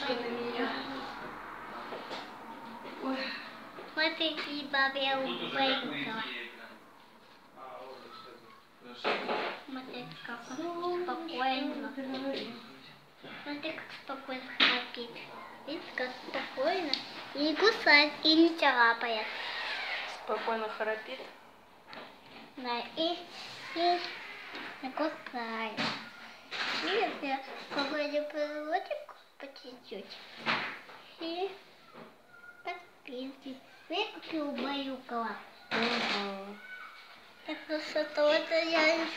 вышли на меня. Ой. Смотрите, бабе убейкала. Смотрите, как он спокойно. Смотри, как спокойно храпит. Видите, как спокойно. И не кусает, и не царапает. Спокойно храпит. Да, и не кусает. Видите, погоди проводик по чуть-чуть. И так пиздит. Видите, как его убаюкала. Угу. Так что это я...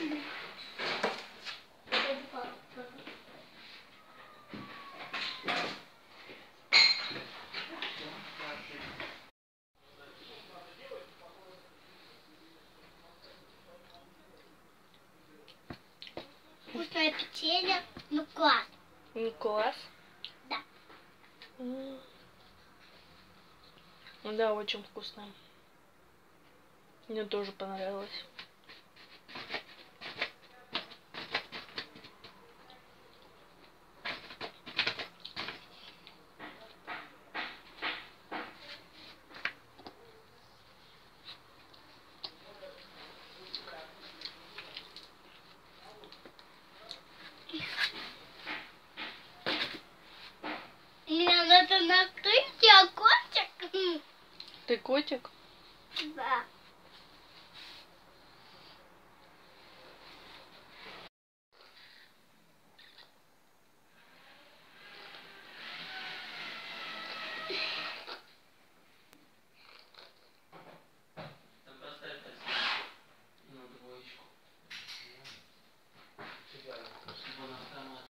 Вкусное печенье, ну класс. Не класс? Да. Да, очень вкусно. Мне тоже понравилось. Мне надо накрыть, я котик. Ты котик? Да.